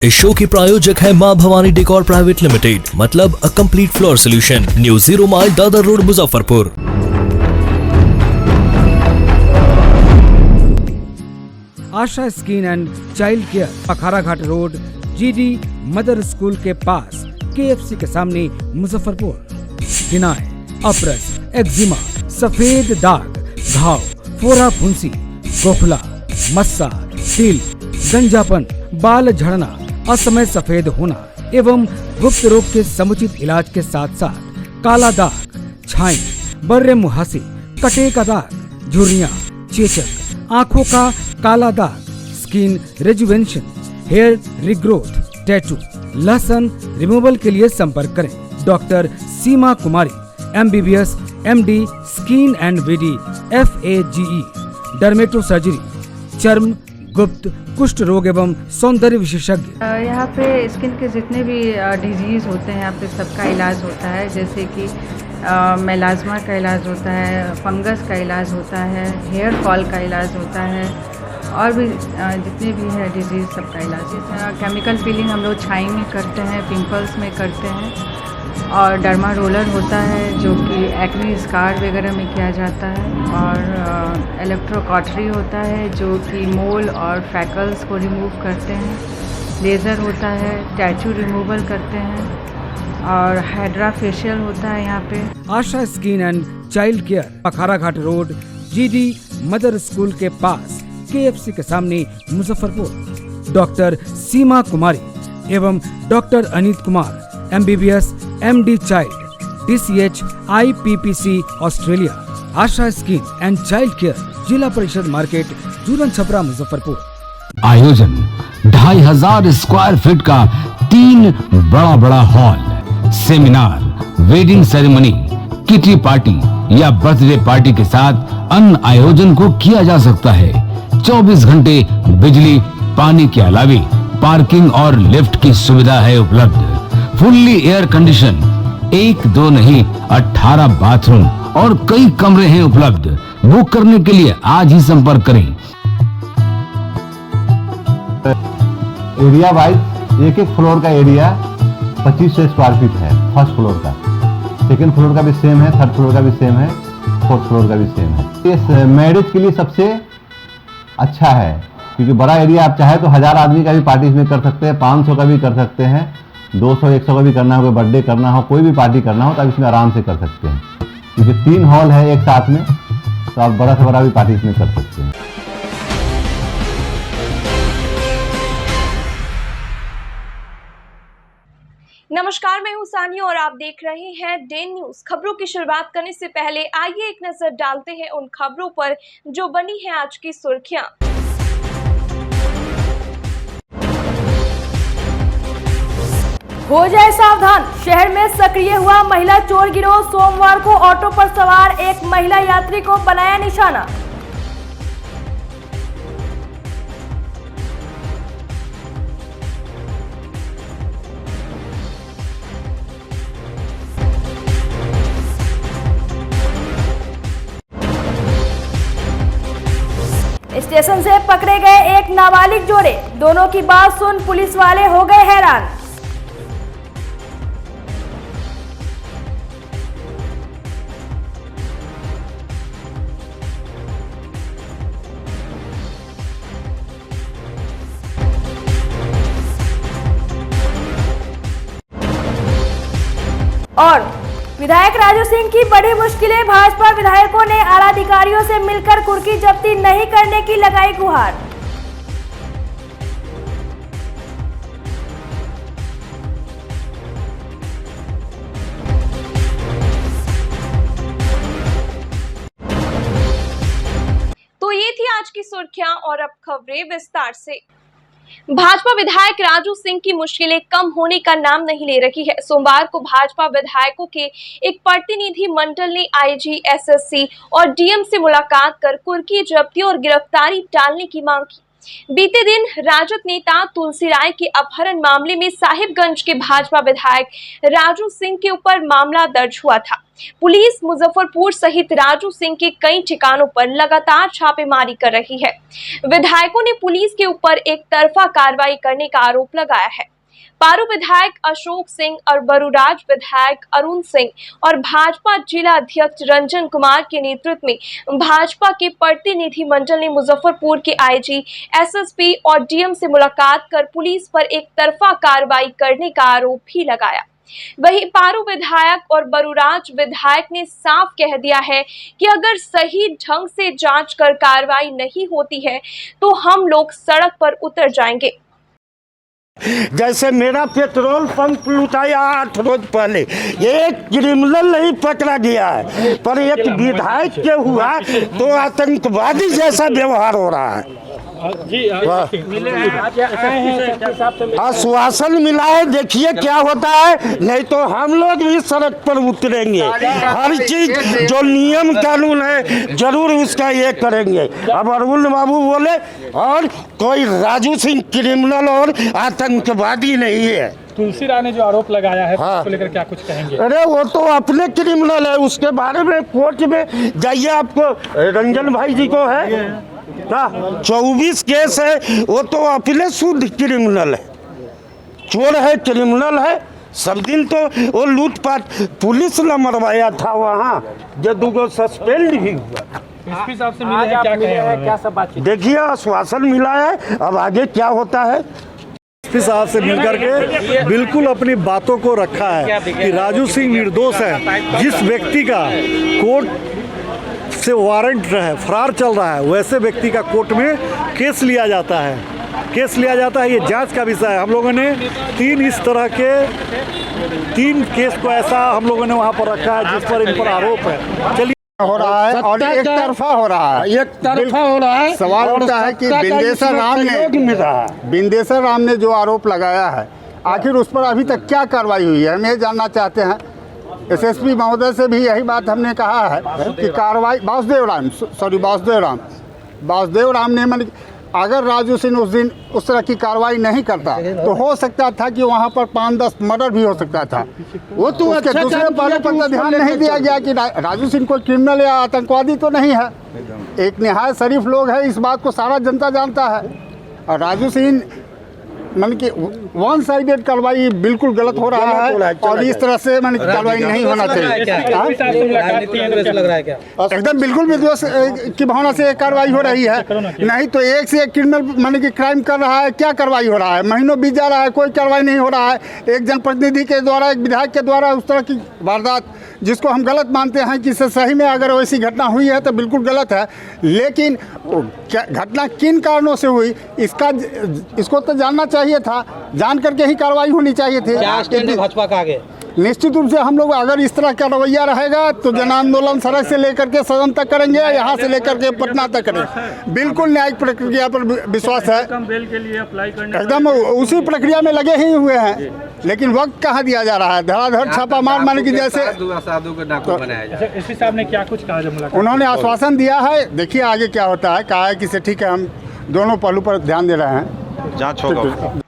इस शो के प्रायोजक है मां भवानी डेकोर प्राइवेट लिमिटेड, मतलब a complete floor solution, new 0 mile Dadar road, Muzaffarpur. Asha skin and child care, Akhara Ghat road, GD mother school के पास, केएफसी के सामने, मुजफ्फरपुर। फिनाइल, अप्रस, एक्जिमा, सफेद दाग, घाव, फोड़ा फुंसी, गोखला, मस्सा, तिल, गंजापन, बाल झड़ना, असमय सफेद होना एवं गुप्त रोग के समुचित इलाज के साथ साथ काला दाग, छाई, बर्रे मुहासे, कटे का दाग, झुर्रियां, चेचक, आंखों का काला दाग, skin rejuvenation, hair regrowth, tattoo, लहसन रिमूवल के लिए संपर्क करें doctor Seema Kumari, MBBS, MD, skin and VD, FAGE, dermato surgery, चर्म, गुप्त, कुष्ठ रोग एवं सौंदर्य विशेषज्ञ। यहाँ पे स्किन के जितने भी डिजीज़ होते हैं यहाँ पे सबका इलाज होता है, जैसे कि मेलाज्मा का इलाज होता है, फंगस का इलाज होता है, हेयर फॉल का इलाज होता है और भी जितने भी है डिजीज़ सबका इलाज होता है। केमिकल पीलिंग हम लोग छाई में करते हैं, पिंपल्स में करते हैं और डर्मा रोलर होता है जो कि एक्ने स्कार वगैरह में किया जाता है और इलेक्ट्रोकॉटरी होता है जो कि मोल और फ्रैकल्स को रिमूव करते हैं। लेज़र होता है, टैटू रिमूवल करते हैं और हाइड्रा फेशियल होता है यहाँ पे। Asha skin and child care, Akhara Ghat road, GD mother school के पास, केएफसी के सामने, मुजफ्फरपुर। डॉक्टर सीमा कुमारी एवं doctor Aneet Kumar, MBBS, MD child, DCH, IPPC Australia. Asha skin and child care, जिला परिषद मार्केट, जूरन छपरा, मुजफ्फरपुर। आयोजन 2500 स्क्वायर फीट का 3 बड़ा hall, seminar, wedding ceremony, kitty party या बर्थडे पार्टी के साथ अन्य आयोजन को किया जा सकता है। 24 घंटे बिजली पानी के अलावे पार्किंग और लिफ्ट की सुविधा है उपलब्ध। फुल्ली एयर कंडीशन, 1 2 नहीं 18 बाथरूम और कई कमरे हैं उपलब्ध। बुक करने के लिए आज ही संपर्क करें। एरिया वाइज एक फ्लोर का एरिया 2500 स्क्वायर फीट है। फर्स्ट फ्लोर का, सेकंड फ्लोर का भी सेम है, थर्ड फ्लोर का भी सेम है, फोर्थ फ्लोर का भी सेम है। ये मैरिज के लिए सबसे अच्छा है क्योंकि बड़ा एरिया, आप चाहे तो 1000 आदमी का भी पार्टी इसमें कर सकते हैं, 500 का भी कर सकते हैं, 200-100 का भी करना हो, कोई बर्थडे करना हो, कोई भी पार्टी करना हो तो आप इसमें आराम से कर सकते हैं क्योंकि 3 हॉल है एक साथ में, तो आप बड़ा से बड़ा भी पार्टी इसमें कर सकते हैं। नमस्कार, मैं हूं सानिया और आप देख रहे हैं डे न्यूज। खबरों की शुरुआत करने से पहले आइए एक नजर डालते हैं उन खबरों पर जो बनी है आज की सुर्खियां। हो जाए सावधान, शहर में सक्रिय हुआ महिला चोर गिरोह। सोमवार को ऑटो पर सवार एक महिला यात्री को बनाया निशाना। स्टेशन से पकड़े गए एक नाबालिग जोड़े, दोनों की बात सुन पुलिस वाले हो गए हैरान। और विधायक राजू सिंह की बड़ी मुश्किलें, भाजपा विधायकों ने आला अधिकारियों से मिलकर कुर्की जब्ती नहीं करने की लगाई गुहार। तो ये थी आज की सुर्खियां और अब खबरें विस्तार से। भाजपा विधायक राजू सिंह की मुश्किलें कम होने का नाम नहीं ले रही है। सोमवार को भाजपा विधायकों के एक प्रतिनिधि मंडल ने IG, SSC और DM से मुलाकात कर कुर्की जब्ती और गिरफ्तारी टालने की मांग की। बीते दिन राजद नेता तुलसी राय के अपहरण मामले में साहिबगंज के भाजपा विधायक राजू सिंह के ऊपर मामला दर्ज हुआ था। पुलिस मुजफ्फरपुर सहित राजू सिंह के कई ठिकानों पर लगातार छापेमारी कर रही है। विधायकों ने पुलिस के ऊपर एक तरफा कार्रवाई करने का आरोप लगाया है। पारू विधायक अशोक सिंह और बरूराज विधायक अरुण सिंह और भाजपा जिला अध्यक्ष रंजन कुमार के नेतृत्व में भाजपा के प्रतिनिधि मंडल ने मुजफ्फरपुर के आईजी, एसएसपी और डीएम से मुलाकात कर पुलिस पर एक तरफा कार्रवाई करने का आरोप भी लगाया। वहीं पारू विधायक और बरूराज विधायक ने साफ कह दिया है कि अगर सही ढंग से जांच कर कार्रवाई नहीं होती है तो हम लोग सड़क पर उतर जाएंगे। जैसे मेरा पेट्रोल पंप लुटाया 8 रोज पहले, एक क्रिमिनल नहीं पकड़ा गया है, पर एक विधायक के हुआ तो आतंकवादी जैसा व्यवहार हो रहा है। आश्वासन मिला है, देखिए क्या होता है, नहीं तो हम लोग भी सड़क पर उतरेंगे। हर चीज जो नियम कानून है जरूर उसका ये करेंगे। अब अरुण बाबू बोले और कोई राजू सिंह क्रिमिनल और आतंकवादी नहीं है। तुलसी राय ने जो आरोप लगाया है उसको लेकर क्या कुछ कहेंगे? अरे वो तो अपने क्रिमिनल है, उसके बारे में कोर्ट में जाइए, आपको रंजन भाई जी को है 24 केस है, वो तो अपने शुद्ध क्रिमिनल है, चोर है, क्रिमिनल है। सब दिन तो वो लूटपाट पुलिस ने मरवाया था वहाँ, जो 2 सस्पेंड भी हुआ। एसपी साहब से मिले हैं, क्या कहे, क्या सब बात? देखिए आश्वासन मिला है, अब आगे क्या होता है। एसपी साहब से मिलकर के बिल्कुल अपनी बातों को रखा है कि राजू सिंह निर्दोष है। जिस व्यक्ति का कोर्ट से वारंट है, फरार चल रहा है, वैसे व्यक्ति का कोर्ट में केस लिया जाता है। ये जांच का विषय है। हम लोगों ने 3 इस तरह के 3 केस को ऐसा हम लोगों ने वहाँ पर रखा है जिस पर इन पर आरोप है। चलिए हो रहा है और एक तरफा हो रहा है, सवाल उठता है कि बिंदेश्वर राम ने जो आरोप लगाया है, आखिर उस पर अभी तक क्या कार्रवाई हुई है, हम ये जानना चाहते हैं। एसएसपी महोदय से भी यही बात हमने कहा है कि कार्रवाई वासुदेव राम ने अगर राजू सिंह उस दिन उस तरह की कार्रवाई नहीं करता तो हो सकता था कि वहाँ पर 5-10 मर्डर भी हो सकता था। वो तो उसके दूसरे पहलू पर तो ध्यान नहीं दिया गया कि राजू सिंह कोई क्रिमिनल या आतंकवादी तो नहीं है, एक निहायत शरीफ लोग है, इस बात को सारा जनता जानता है। और राजू सिंह मन की 1 साइडेड कार्रवाई बिल्कुल गलत हो रहा है और इस तरह से मन की कार्रवाई नहीं होना चाहिए। एकदम बिल्कुल विद्वेष की भावना से कार्रवाई हो रही है, नहीं तो एक से एक क्रिमिनल मन की क्राइम कर रहा है, क्या कार्रवाई हो रहा है? महीनों बीत जा रहा है, कोई कार्रवाई नहीं हो रहा है। एक जनप्रतिनिधि के द्वारा, एक विधायक के द्वारा उस तरह की वारदात जिसको हम गलत मानते हैं कि सही में अगर वैसी घटना हुई है तो बिल्कुल गलत है, लेकिन घटना किन कारणों से हुई इसको तो जानना चाहिए था, जान करके ही कार्रवाई होनी चाहिए थी। क्या स्टैंड है भाजपा का आगे? निश्चित रूप से हम लोग अगर इस तरह का रवैया रहेगा तो जन आंदोलन सड़क से लेकर के सदन तक करेंगे, यहाँ से लेकर के पटना तक करेंगे। बिल्कुल न्यायिक प्रक्रिया पर विश्वास है, एकदम उसी प्रक्रिया में लगे ही हुए हैं, लेकिन वक्त कहाँ दिया जा रहा है? धड़ाधड़ छापा मार मारने की जैसे। एसपी साहब ने क्या कुछ कहा जब मुलाकात? उन्होंने आश्वासन दिया है, देखिए आगे क्या होता है। कहा है कि से ठीक है, हम दोनों पहलू पर ध्यान दे रहे हैं, जांच होगा।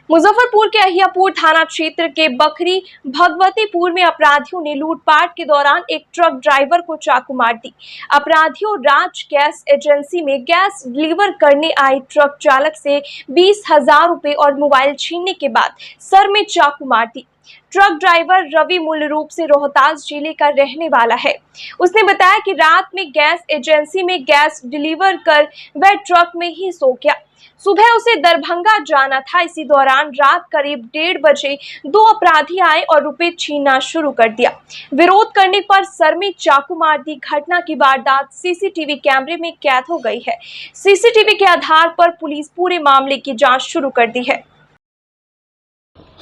मुजफ्फरपुर के अहियापुर थाना क्षेत्र के बखरी भगवतीपुर में अपराधियों ने लूटपाट के दौरान एक ट्रक ड्राइवर को चाकू मार दी। अपराधियों राज गैस एजेंसी में गैस डिलीवर करने आए ट्रक चालक से 20,000 रुपए और मोबाइल छीनने के बाद सर में चाकू मार दी। ट्रक ड्राइवर रवि मूल रूप से रोहतास जिले का रहने वाला है। उसने बताया कि रात में गैस एजेंसी में गैस डिलीवर कर वह ट्रक में ही सो गया। सुबह उसे दरभंगा जाना था। इसी दौरान रात करीब 1:30 बजे 2 अपराधी आए और रुपए छीनना शुरू कर दिया। विरोध करने पर सर में चाकू मार दी। घटना की वारदात सीसीटीवी कैमरे में कैद हो गई है। सीसीटीवी के आधार पर पुलिस पूरे मामले की जांच शुरू कर दी है।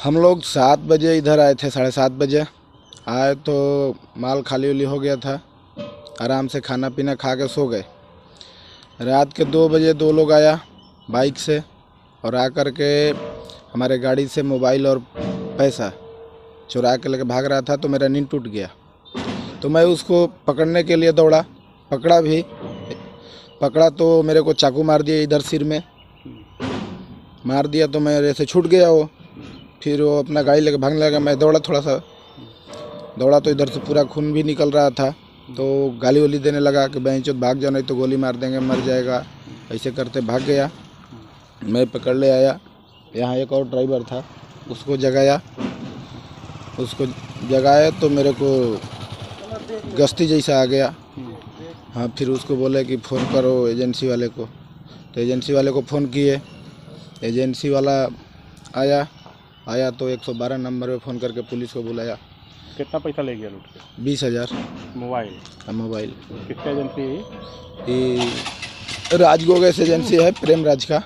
हम लोग 7 बजे इधर आए थे, 7:30 बजे आए तो माल खाली उली हो गया था, आराम से खाना पीना खा के सो गए। रात के 2 बजे 2 लोग आया बाइक से और आकर के हमारे गाड़ी से मोबाइल और पैसा चुरा के लेके भाग रहा था, तो मेरा नींद टूट गया। तो मैं उसको पकड़ने के लिए दौड़ा, पकड़ा तो मेरे को चाकू मार दिया इधर सिर में मार दिया तो मेरे से छूट गया वो। फिर वो अपना गाड़ी लेकर भागने लगा। मैं दौड़ा, थोड़ा सा दौड़ा तो इधर से पूरा खून भी निकल रहा था। तो गाली वाली देने लगा कि बहनचोद भाग जाओ, नहीं तो गोली मार देंगे, मर जाएगा। ऐसे करते भाग गया। मैं पकड़ ले आया। यहाँ एक और ड्राइवर था, उसको जगाया। तो मेरे को गश्ती जैसा आ गया। हाँ, फिर उसको बोले कि फ़ोन करो एजेंसी वाले को। तो एजेंसी वाले को फ़ोन किए। एजेंसी वाला आया तो 112 नंबर पे फ़ोन करके पुलिस को बुलाया। कितना पैसा ले गया लूट के? 20,000। मोबाइल? मोबाइल। किसका एजेंसी है ये? राजगोगेस एजेंसी है, प्रेमराज का।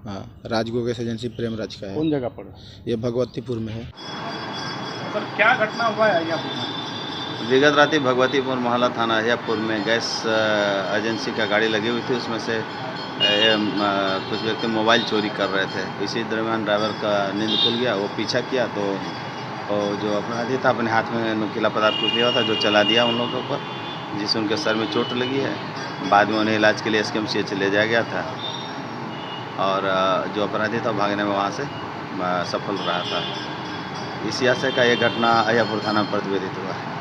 हाँ, राजगोगेस एजेंसी प्रेमराज का है। कौन जगह पर? ये भगवतीपुर में है। सर, क्या घटना हुआ है अहियापुर में? विगत राति भगवतीपुर मोहल्ला थाना अहियापुर में गैस एजेंसी का गाड़ी लगी हुई थी। उसमें से कुछ व्यक्ति मोबाइल चोरी कर रहे थे। इसी दरमियान ड्राइवर का नींद खुल गया। वो पीछा किया तो जो अपराधी था अपने हाथ में नुकीला पदार्थ कुछ लिया था, जो चला दिया उन लोगों के ऊपर, जिससे उनके सर में चोट लगी है। बाद में उन्हें इलाज के लिए SKMCH ले जाया गया था और जो अपराधी था भागने में वहाँ से सफल रहा था। इसी आशय का ये घटना अहियापुर थाना में प्रतिवेदित हुआ है।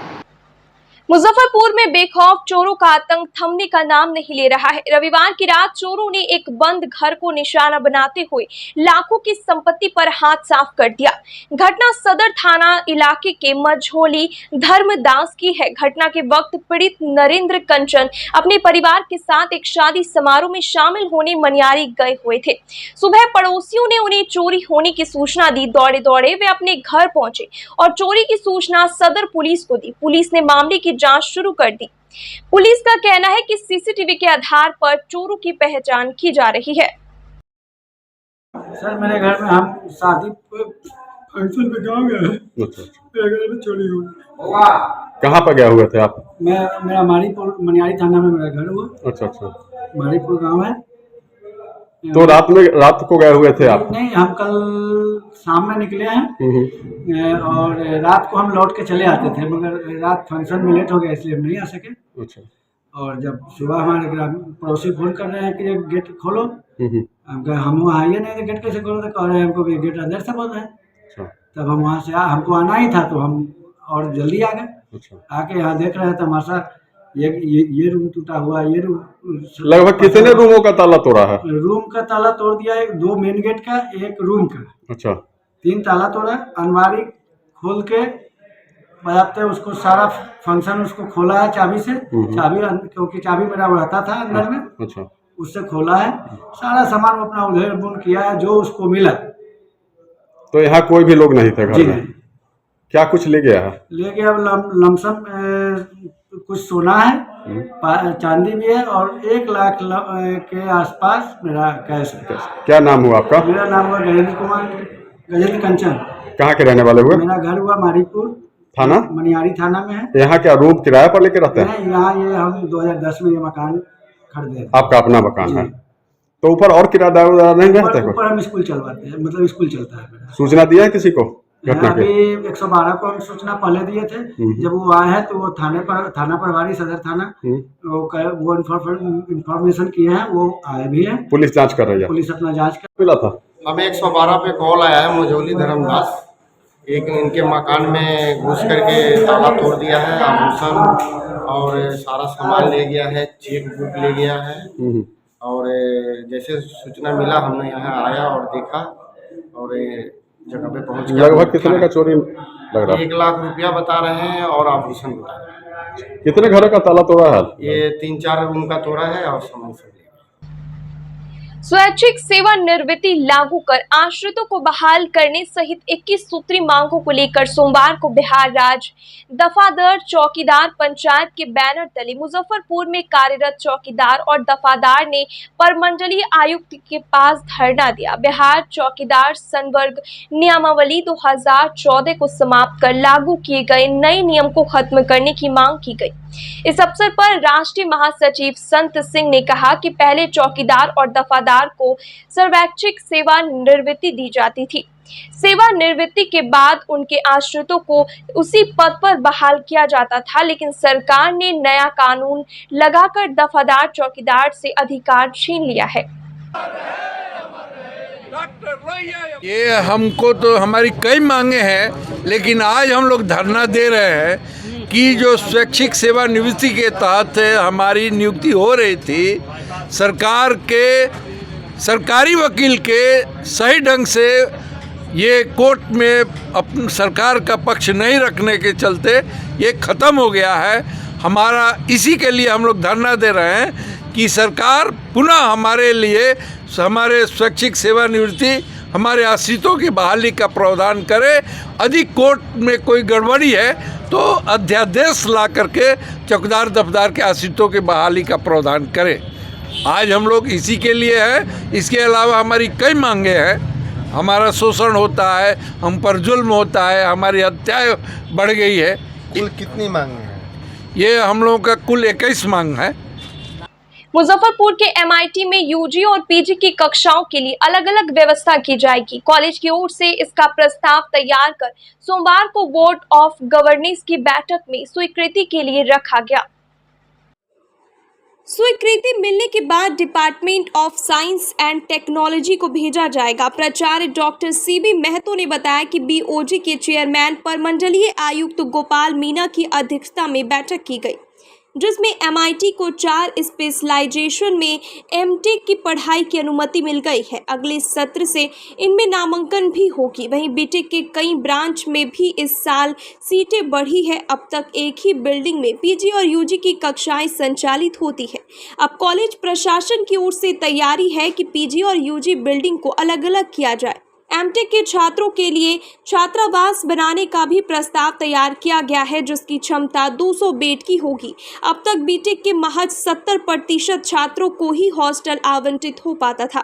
मुजफ्फरपुर में बेखौफ चोरों का आतंक थमने का नाम नहीं ले रहा है। रविवार की रात चोरों ने एक बंद घर को निशाना बनाते हुए लाखों की संपत्ति पर हाथ साफ कर दिया। घटना सदर थाना इलाके के मझोली धर्मदास की है। घटना के वक्त पीड़ित नरेंद्र कंचन अपने परिवार के साथ एक शादी समारोह में शामिल होने मनियारी गए हुए थे। सुबह पड़ोसियों ने उन्हें चोरी होने की सूचना दी। दौड़े दौड़े वे अपने घर पहुंचे और चोरी की सूचना सदर पुलिस को दी। पुलिस ने मामले की जांच शुरू कर दी। पुलिस का कहना है कि CCTV के आधार पर चोरों की पहचान की जा रही है। सर, मेरे घर में हम शादी फंक्शन पे गाँव गए। मेरे घर में चोरी हुई। कहाँ पर गए हुए थे आप? मेरा मारीपुर मनियारी थाना में मेरा घर हुआ। अच्छा। मारीपुर गांव है। तो रात को गए हुए थे आप? नहीं, हम कल शाम में निकले हैं और रात को हम लौट के चले आते थे, मगर रात फंक्शन में लेट हो गया इसलिए हम नहीं आ सके। अच्छा। और जब सुबह हमारे पड़ोसी फोन कर रहे हैं कि ये गेट खोलो, हम वहाँ आइए नहीं तो गेट कैसे खोलो, तो कह रहे हैं हमको गेट अंदर से बंद है। तब हम वहाँ से हमको आना ही था तो हम और जल्दी आ गए। आके यहाँ देख रहे हैं तो हमारे साथ ये रूम टूटा हुआ, ये रूम लगभग कितने रूमों का ताला तोड़ा है? रूम का ताला तोड़ दिया है, 2 मेन गेट का, 1 रूम का। अच्छा। 3 ताला तोड़ा। अलमारी खोल के बजाते उसको सारा फंक्शन उसको खोला है चाबी से। चाबी, क्योंकि चाबी मेरा रहता था अंदर में। अच्छा। उससे खोला है, सारा सामान अपना उधेड़ बुन किया है जो उसको मिला। तो यहाँ कोई भी लोग नहीं थे घर में? क्या कुछ ले गया है? ले गया लमसम कुछ सोना है, चांदी भी है और 1 लाख के आसपास मेरा कैश है। क्या नाम हुआ आपका? मेरा नाम हुआ गजेंद्र कुमार, गजेंद्र कंचन। कहाँ के रहने वाले हुए? मेरा घर हुआ मारीपुर थाना, मनियारी थाना में है। यहाँ क्या रूम किराए पर लेके रहते हैं? नहीं, यहाँ ये हम 2010 में ये मकान खरीदे। आपका अपना मकान है? तो ऊपर और किराएदार नहीं रहते? ऊपर हम स्कूल चलवाते हैं, मतलब स्कूल चलता है मेरा। सूचना दिया है किसी को घटना की? अभी 112 को हम सूचना पहले दिए थे। जब वो आए हैं तो वो थाना प्रभारी सदर थाना वो इन्फॉर्मेशन किए हैं, वो आए भी हैं। पुलिस जांच कर रही है? पुलिस अपना जांच कर मिला था हमें 112 पे कॉल आया है। मझोली धर्मदास एक इनके मकान में घुस करके ताला तोड़ दिया है, आभूषण और सारा सामान ले गया है, चेक बुक ले गया है। और जैसे सूचना मिला हमने यहाँ आया और देखा और जगह पे पहुँच गया। लगभग कितने का चोरी लग रहा है? 1 लाख रुपया बता रहे हैं और आभूषण बता रहे हैं। कितने घर का ताला तोड़ा है? ये 3-4 रूम का तोड़ा है और सामान सब। स्वैच्छिक सेवानिवृत्ति लागू कर आश्रितों को बहाल करने सहित 21 सूत्री मांगों को लेकर सोमवार को बिहार राज्य दफादार चौकीदार पंचायत के बैनर तले मुजफ्फरपुर में कार्यरत चौकीदार और दफादार ने परमंडलीय आयुक्त के पास धरना दिया। बिहार चौकीदार संवर्ग नियमावली 2014 को समाप्त कर लागू किए गए नए नियम को खत्म करने की मांग की गई। इस अवसर पर राष्ट्रीय महासचिव संत सिंह ने कहा कि पहले चौकीदार और दफादार को स्वैच्छिक सेवानिवृत्ति दी जाती थी। सेवानिवृत्ति के बाद उनके आश्रितों को उसी पद पर बहाल किया जाता था, लेकिन सरकार ने नया कानून लगाकर दफादार चौकीदार से अधिकार छीन लिया है। ये हमको तो हमारी कई मांगे हैं, लेकिन आज हम लोग धरना दे रहे हैं कि जो स्वैच्छिक सेवानिवृत्ति के तहत हमारी नियुक्ति हो रही थी, सरकार के सरकारी वकील के सही ढंग से ये कोर्ट में सरकार का पक्ष नहीं रखने के चलते ये ख़त्म हो गया है। हमारा इसी के लिए हम लोग धरना दे रहे हैं कि सरकार पुनः हमारे लिए हमारे स्वैच्छिक सेवानिवृत्ति हमारे आश्रितों की बहाली का प्रावधान करे। अधिक कोर्ट में कोई गड़बड़ी है तो अध्यादेश ला करके चौकीदार दफ्तार के आश्रितों की बहाली का प्रावधान करे। आज हम लोग इसी के लिए हैं। इसके अलावा हमारी कई मांगे हैं। हमारा शोषण होता है, हम पर जुल्म होता है, हमारी हत्याएं बढ़ गई है। कुल कितनी मांगे हैं? ये हम लोगों का कुल 21 मांग है। मुजफ्फरपुर के MIT में UG और PG की कक्षाओं के लिए अलग अलग व्यवस्था की जाएगी। कॉलेज की ओर से इसका प्रस्ताव तैयार कर सोमवार को बोर्ड ऑफ गवर्नेंस की बैठक में स्वीकृति के लिए रखा गया। स्वीकृति मिलने के बाद department of science and technology को भेजा जाएगा। प्राचार्य डॉक्टर CB महतो ने बताया कि BOG के चेयरमैन परमंडलीय आयुक्त गोपाल मीना की अध्यक्षता में बैठक की गई, जिसमें MIT को 4 स्पेशलाइजेशन में MTech की पढ़ाई की अनुमति मिल गई है। अगले सत्र से इनमें नामांकन भी होगी। वहीं BTech के कई ब्रांच में भी इस साल सीटें बढ़ी है। अब तक एक ही बिल्डिंग में PG और UG की कक्षाएं संचालित होती है। अब कॉलेज प्रशासन की ओर से तैयारी है कि PG और UG बिल्डिंग को अलग अलग किया जाए। MTech के छात्रों के लिए छात्रावास बनाने का भी प्रस्ताव तैयार किया गया है, जिसकी क्षमता 200 बेड की होगी। अब तक BTech के महज 70% छात्रों को ही हॉस्टल आवंटित हो पाता था।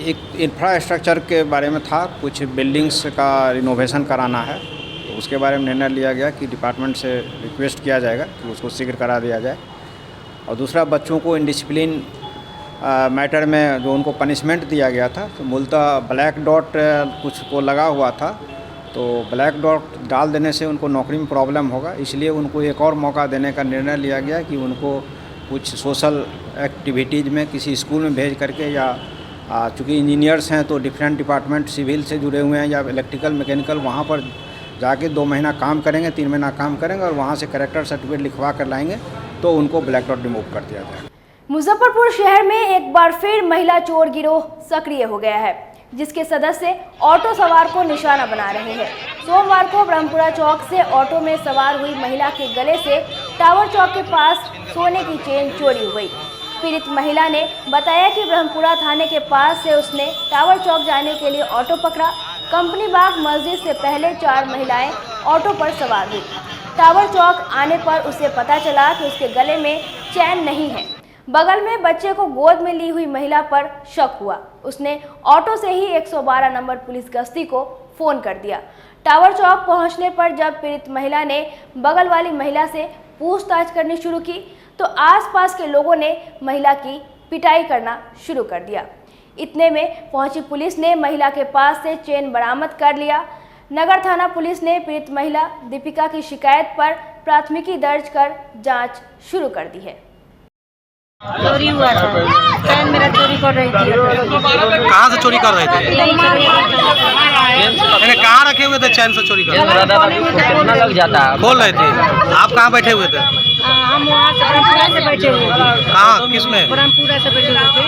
एक इंफ्रास्ट्रक्चर के बारे में था, कुछ बिल्डिंग्स का रिनोवेशन कराना है, तो उसके बारे में निर्णय लिया गया कि डिपार्टमेंट से रिक्वेस्ट किया जाएगा कि उसको शीघ्र करा दिया जाए। और दूसरा, बच्चों को इनडिसिप्लिन मैटर में जो उनको पनिशमेंट दिया गया था, तो मूलतः ब्लैक डॉट कुछ को लगा हुआ था, तो ब्लैक डॉट डाल देने से उनको नौकरी में प्रॉब्लम होगा, इसलिए उनको एक और मौका देने का निर्णय लिया गया कि उनको कुछ सोशल एक्टिविटीज़ में किसी स्कूल में भेज करके, या चूँकि इंजीनियर्स हैं तो डिफरेंट डिपार्टमेंट सिविल से जुड़े हुए हैं या इलेक्ट्रिकल मैकेनिकल, वहाँ पर जाके 2 महीना काम करेंगे, 3 महीना काम करेंगे और वहाँ से कैरेक्टर सर्टिफिकेट लिखवा कर लाएंगे, तो उनको ब्लैक डॉट रिमूव कर दिया जाएगा। मुजफ्फरपुर शहर में एक बार फिर महिला चोर गिरोह सक्रिय हो गया है, जिसके सदस्य ऑटो सवार को निशाना बना रहे हैं। सोमवार को ब्रह्मपुरा चौक से ऑटो में सवार हुई महिला के गले से टावर चौक के पास सोने की चेन चोरी हो गई। पीड़ित महिला ने बताया कि ब्रह्मपुरा थाने के पास से उसने टावर चौक जाने के लिए ऑटो पकड़ा। कंपनी बाग मस्जिद से पहले 4 महिलाएं ऑटो पर सवार हुई। टावर चौक आने पर उसे पता चला कि उसके गले में चैन नहीं है। बगल में बच्चे को गोद में ली हुई महिला पर शक हुआ। उसने ऑटो से ही 112 नंबर पुलिस गश्ती को फोन कर दिया। टावर चौक पहुंचने पर जब पीड़ित महिला ने बगल वाली महिला से पूछताछ करनी शुरू की, तो आसपास के लोगों ने महिला की पिटाई करना शुरू कर दिया। इतने में पहुंची पुलिस ने महिला के पास से चेन बरामद कर लिया। नगर थाना पुलिस ने पीड़ित महिला दीपिका की शिकायत पर प्राथमिकी दर्ज कर जांच शुरू कर दी है। चोरी हुआ था, चैन मेरा चोरी कर रही थी। कहाँ से चोरी कर रहे थे? कहाँ रखे हुए थे चैन से चोरी कर कितना लग जाता है? खोल रहे थे। आप कहाँ बैठे हुए थे? हम वहाँ से ब्रह्मपुरा से बैठे हुए थे। कहाँ, किसमें? ब्रह्मपुरा से बैठे हुए थे,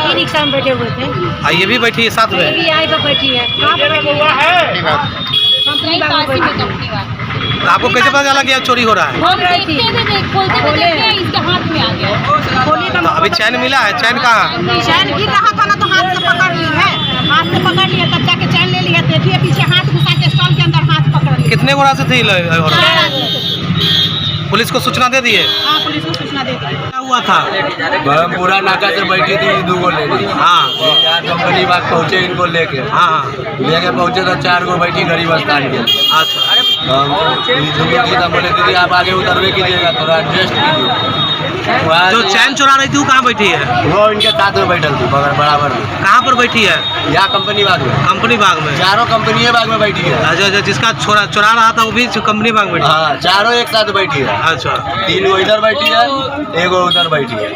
ई रिक्शा में बैठे हुए थे। ये भी बैठी है साथ में? ये भी यहीं पर बैठी है। कहाँ पर बैठी है? कंपनी बाग में बैठी है। तो आपको कैसे पता चला कि यहाँ चोरी हो रहा है? खोले इसके हाथ में आ गया। तो अभी चैन मिला है? चैन कहाँ? चैन गिर रहा था ना, तो हाथ से पकड़ ली है। हाथ से पकड़ लिया, तब जाके चैन ले लिया। देखिए पीछे हाथ घुसा के स्टॉल के अंदर हाथ पकड़ लिया। कितने गोरा से थी? पुलिस को सूचना दे दिए? हाँ, पुलिस को सूचना दे दी। क्या हुआ था? पूरा नाका से बैठी थी 2 गो लेडी। हाँ, कंपनी बाग पहुँचे इनको लेके। हाँ, लेके पहुँचे तो 4 गो बैठी गरीब स्थान के। अच्छा, बोले दीदी आप आगे उतरवे कीजिएगा, थोड़ा एडजस्ट कीजिए। जो चैन चुरा रही थी वो कहाँ बैठी है? वो इनके साथ में बैठल थी, बराबर में। कहाँ पर बैठी है? यहाँ कंपनी बाग में। कंपनी बाग में? चारों कंपनी बाग में बैठी है। अच्छा, जिसका चुरा रहा था वो भी कंपनी बाग में बैठी? हाँ, चारों एक साथ बैठी है। अच्छा, 3 गो इधर बैठी है, 1 गो उधर अंदर बैठी है।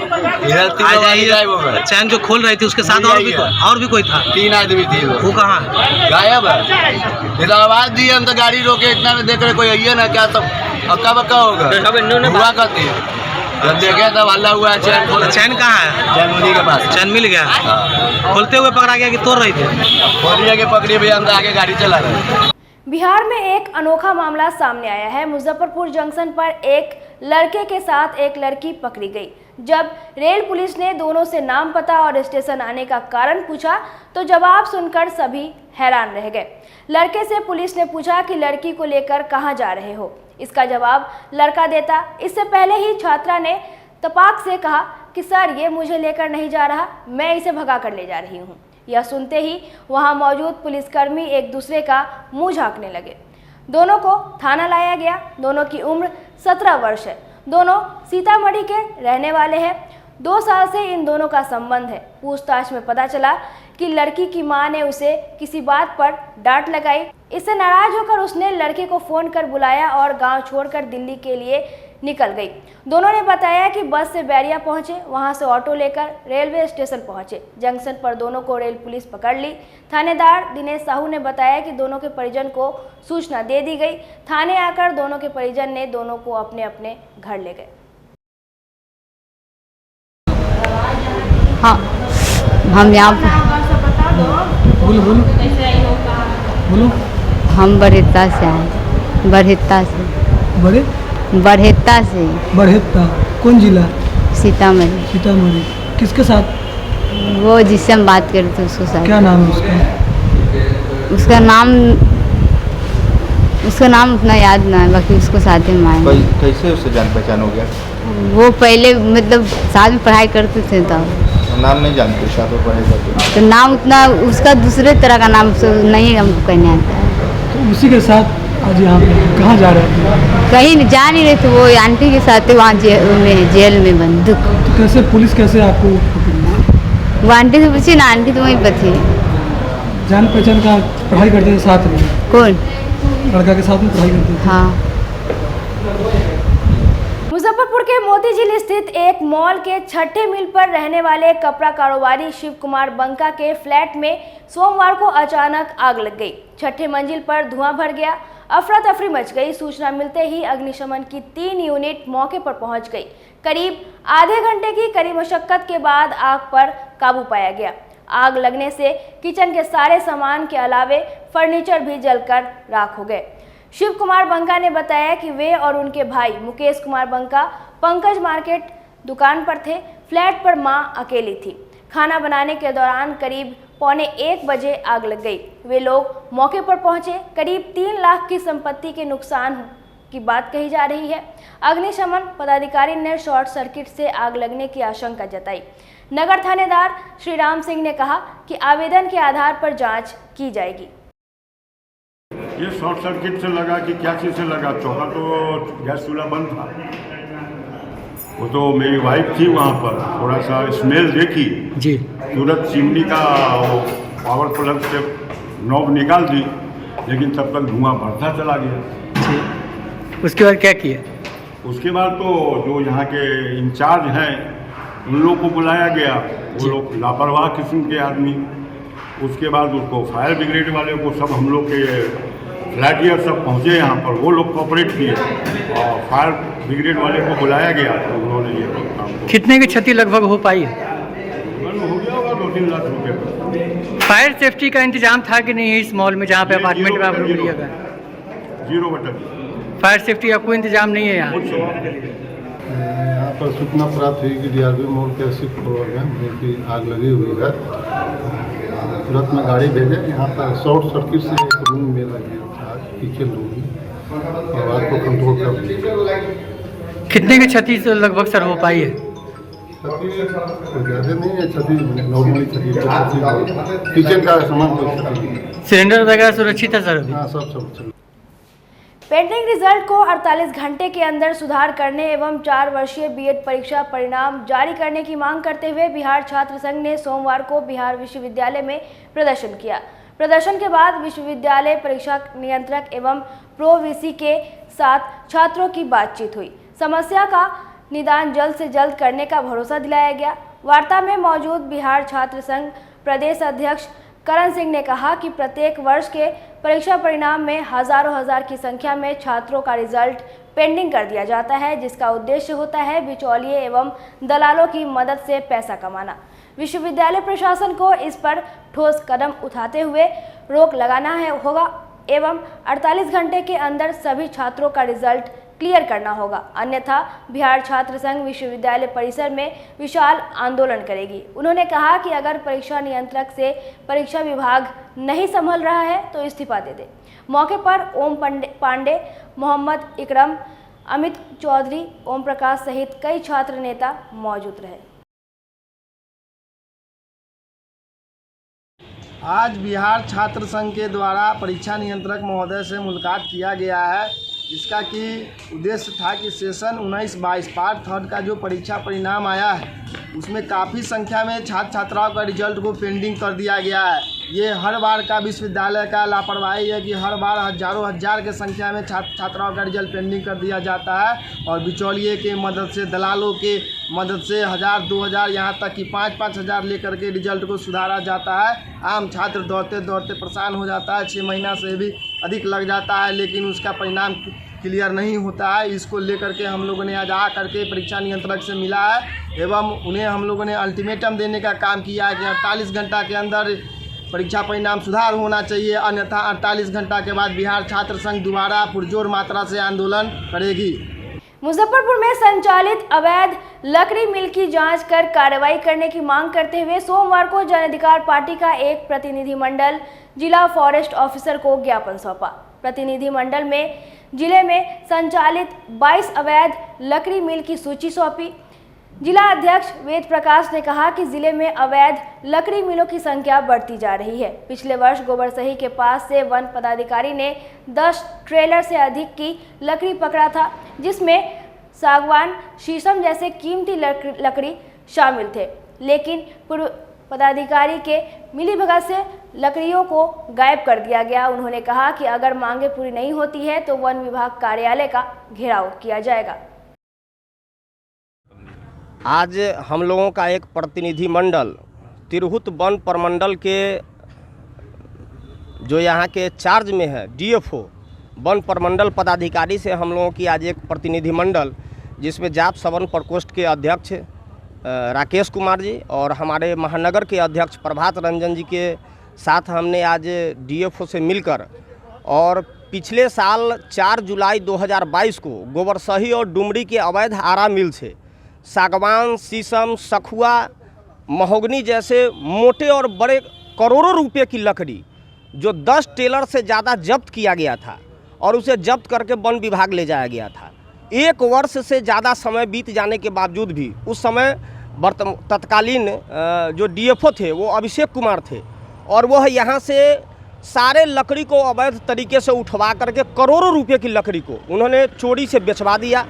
इधर तीन आज आदमी गायब हो गए। चैन जो खोल रही थी उसके साथ और भी कोई था? 3 आदमी थे। वो कहाँ गायब है? इधर आवाज दी हम तो गाड़ी रोके, इतना में देख रहे कोई आइए ना, क्या सब अक्का बक्का होगा। हुआ करती है जब देखे तब हल्ला हुआ है। चैन कहाँ है? चैन उन्हीं के पास। चैन मिल गया? खोलते हुए पकड़ा गया कि तोड़ रही थी? खोलिए के पकड़ी भैया, हम तो आगे गाड़ी चला रहे। बिहार में एक अनोखा मामला सामने आया है। मुजफ्फरपुर जंक्शन पर एक लड़के के साथ एक लड़की पकड़ी गई। जब रेल पुलिस ने दोनों से नाम पता और स्टेशन आने का कारण पूछा तो जवाब सुनकर सभी हैरान रह गए। लड़के से पुलिस ने पूछा कि लड़की को लेकर कहां जा रहे हो। इसका जवाब लड़का देता। इससे पहले ही छात्रा ने तपाक से कहा कि सर ये मुझे लेकर नहीं जा रहा, मैं इसे भगा कर ले जा रही हूँ। यह सुनते ही वहां मौजूद पुलिसकर्मी एक दूसरे का मुंह झांकने लगे। दोनों को थाना लाया गया। दोनों की उम्र 17 वर्ष है। दोनों सीतामढ़ी के रहने वाले हैं। 2 साल से इन दोनों का संबंध है। पूछताछ में पता चला कि लड़की की मां ने उसे किसी बात पर डांट लगाई। इससे नाराज होकर उसने लड़के को फोन कर बुलाया और गांव छोड़कर दिल्ली के लिए निकल गई। दोनों ने बताया कि बस से बैरिया पहुंचे, वहां से ऑटो लेकर रेलवे स्टेशन पहुंचे। जंक्शन पर दोनों को रेल पुलिस पकड़ ली। थानेदार दिनेश साहू ने बताया कि दोनों के परिजन को सूचना दे दी गई। थाने आकर दोनों के परिजन ने दोनों को अपने अपने घर ले गए। हाँ, हम यहाँ बोलो। हम बरहेत्ता से आए। बरहेत्ता से। बरहेत्ता से। बरहेत्ता कौन जिला? सीतामढ़ी। सीतामढ़ी। किसके साथ? वो जिससे हम बात कर रहे थे उसके साथ। क्या नाम है उसका? उसका नाम उतना याद ना है, बाकी उसको साथ में आए। कैसे उससे जान पहचान हो गया? वो पहले मतलब साथ में पढ़ाई करते थे तब। नाम नहीं जानते? साथ में पढ़ाई करते तो नाम उतना उसका दूसरे तरह का नाम नहीं हमको कहने आता है। तो उसी के साथ आज यहाँ पे कहाँ जा रहे थे? कहीं जा नहीं रहे थे, वो आंटी के साथ वहाँ जेल में बंदूक। तो कैसे पुलिस कैसे आपको पकड़ी? वो आंटी से पूछी ना, आंटी तो वहीं पर थी। जान पहचान का पढ़ाई करते थे साथ में? कौन? लड़का के साथ में पढ़ाई करते थे? हाँ। मुजफ्फरपुर के मोती झील स्थित एक मॉल के छठे मील पर रहने वाले कपड़ा कारोबारी शिव कुमार बंका के फ्लैट में सोमवार को अचानक आग लग गई। छठे मंजिल पर धुआं भर गया। अफरा तफरी मच गई। सूचना मिलते ही अग्निशमन की 3 यूनिट मौके पर पहुंच गई। करीब आधे घंटे की कड़ी मशक्कत के बाद आग पर काबू पाया गया। आग लगने से किचन के सारे सामान के अलावे फर्नीचर भी जलकर राख हो गए। शिव कुमार बंका ने बताया कि वे और उनके भाई मुकेश कुमार बंका पंकज मार्केट दुकान पर थे। फ्लैट पर मां अकेली थी। खाना बनाने के दौरान करीब 12:45 बजे आग लग गई। वे लोग मौके पर पहुंचे। करीब 3 लाख की संपत्ति के नुकसान की बात कही जा रही है। अग्निशमन पदाधिकारी ने शॉर्ट सर्किट से आग लगने की आशंका जताई। नगर थानेदार श्री राम सिंह ने कहा कि आवेदन के आधार पर जांच की जाएगी। ये शॉर्ट सर्किट से लगा कि क्या चीज़ से लगा? चौका तो गैस चूल्हा बंद था। वो तो मेरी वाइफ थी वहाँ पर, थोड़ा सा स्मेल देखी जी, तुरंत चिमनी का वो पावर प्लग से नॉब निकाल दी, लेकिन तब तक धुआं बढ़ता चला गया। उसके बाद क्या किया? उसके बाद तो जो यहाँ के इंचार्ज हैं उन लोग को बुलाया गया। वो लोग लापरवाह किस्म के आदमी। उसके बाद उसको फायर ब्रिगेड वाले को सब हम लोग के फ्लैटियर सब पहुँचे यहाँ पर, वो लोग कोऑपरेट किए और फायर ब्रिगेड वाले को बुलाया गया तो उन्होंने ये काम। कितने की क्षति लगभग हो पाई है? हो गया होगा 2-3 लाख रुपये का। फायर सेफ्टी का इंतजाम था कि नहीं इस मॉल में जहाँ पे अपार्टमेंट में आप रुक लिया गया? 0 फायर सेफ्टी का कोई इंतजाम नहीं है यहाँ? यहाँ पर सूचना प्राप्त हुई कि DRV मॉल के 80 फ्लोर में की आग लगी हुई है। तुरंत में गाड़ी भेजे। यहाँ पर शॉर्ट सर्किट से एक रूम में लगी था, किचन रूम, और आग को कंट्रोल कर दिया। कितने की क्षति से लगभग सर हो पाई है? क्षति ज़्यादा नहीं है, क्षति नॉर्मली क्षति किचन का सामान कोई क्षति नहीं। सिलेंडर वगैरह सुरक्षित है सर? हाँ, सब। पेंडिंग रिजल्ट को 48 घंटे के अंदर सुधार करने एवं 4 वर्षीय बीएड परीक्षा परिणाम जारी करने की मांग करते हुए बिहार छात्र संघ ने सोमवार को बिहार विश्वविद्यालय में प्रदर्शन किया। प्रदर्शन के बाद विश्वविद्यालय परीक्षा नियंत्रक एवं प्रो वीसी के साथ छात्रों की बातचीत हुई। समस्या का निदान जल्द से जल्द करने का भरोसा दिलाया गया। वार्ता में मौजूद बिहार छात्र संघ प्रदेश अध्यक्ष करण सिंह ने कहा कि प्रत्येक वर्ष के परीक्षा परिणाम में हजार की संख्या में छात्रों का रिजल्ट पेंडिंग कर दिया जाता है, जिसका उद्देश्य होता है बिचौलिए एवं दलालों की मदद से पैसा कमाना। विश्वविद्यालय प्रशासन को इस पर ठोस कदम उठाते हुए रोक लगाना होगा एवं 48 घंटे के अंदर सभी छात्रों का रिजल्ट क्लियर करना होगा, अन्यथा बिहार छात्र संघ विश्वविद्यालय परिसर में विशाल आंदोलन करेगी। उन्होंने कहा कि अगर परीक्षा नियंत्रक से परीक्षा विभाग नहीं संभल रहा है तो इस्तीफा दे दे। मौके पर ओम पांडे, मोहम्मद इकरम, अमित चौधरी, ओम प्रकाश सहित कई छात्र नेता मौजूद रहे। आज बिहार छात्र संघ के द्वारा परीक्षा नियंत्रक महोदय से मुलाकात किया गया है, जिसका कि उद्देश्य था कि सेशन 19-22 पार्ट थर्ड का जो परीक्षा परिणाम आया है उसमें काफ़ी संख्या में छात्र छात्राओं का रिजल्ट को पेंडिंग कर दिया गया है। ये हर बार का विश्वविद्यालय का लापरवाही है कि हर बार हजार के संख्या में छात्र छात्राओं का रिजल्ट पेंडिंग कर दिया जाता है और बिचौलिए के मदद से, दलालों के मदद से 1000-2000 यहाँ तक कि 5-5 हज़ार लेकर के रिजल्ट को सुधारा जाता है। आम छात्र दौड़ते दौड़ते परेशान हो जाता है, 6 महीना से भी अधिक लग जाता है, लेकिन उसका परिणाम क्लियर नहीं होता है। इसको लेकर के हम लोगों ने आज आ करके परीक्षा नियंत्रक से मिला है एवं उन्हें हम लोगों ने अल्टीमेटम देने का काम किया है कि 48 घंटा के अंदर परीक्षा परिणाम सुधार होना चाहिए, अन्यथा 48 घंटा के बाद बिहार छात्र संघ दोबारा पुरजोर मात्रा से आंदोलन करेगी। मुजफ्फरपुर में संचालित अवैध लकड़ी मिल की जांच कर कार्रवाई करने की मांग करते हुए सोमवार को जन अधिकार पार्टी का एक प्रतिनिधिमंडल जिला फॉरेस्ट ऑफिसर को ज्ञापन सौंपा। प्रतिनिधिमंडल में जिले में संचालित 22 अवैध लकड़ी मिल की सूची सौंपी। जिला अध्यक्ष वेद प्रकाश ने कहा कि जिले में अवैध लकड़ी मिलों की संख्या बढ़ती जा रही है। पिछले वर्ष गोबरसही के पास से वन पदाधिकारी ने 10 ट्रेलर से अधिक की लकड़ी पकड़ा था, जिसमें सागवान, शीशम जैसे कीमती लकड़ी शामिल थे, लेकिन पूर्व पदाधिकारी के मिलीभगत से लकड़ियों को गायब कर दिया गया। उन्होंने कहा कि अगर मांगे पूरी नहीं होती है तो वन विभाग कार्यालय का घेराव किया जाएगा। आज हम लोगों का एक प्रतिनिधि मंडल तिरहुत वन प्रमंडल के जो यहाँ के चार्ज में है डीएफओ वन प्रमंडल पदाधिकारी से हम लोगों की आज एक प्रतिनिधि मंडल, जिसमें जाप सवन प्रकोष्ठ के अध्यक्ष राकेश कुमार जी और हमारे महानगर के अध्यक्ष प्रभात रंजन जी के साथ हमने आज डीएफओ से मिलकर और पिछले साल 4 जुलाई 2022 को गोबरसही और डुमरी के अवैध आरा मिल से सागवान, शीशम, सखुआ, महोगनी जैसे मोटे और बड़े करोड़ों रुपए की लकड़ी जो 10 टेलर से ज़्यादा जब्त किया गया था और उसे जब्त करके वन विभाग ले जाया गया था। 1 वर्ष से ज़्यादा समय बीत जाने के बावजूद भी उस समय तत्कालीन जो डीएफओ थे वो अभिषेक कुमार थे और वह यहाँ से सारे लकड़ी को अवैध तरीके से उठवा करके करोड़ों रुपए की लकड़ी को उन्होंने चोरी से बेचवा दिया।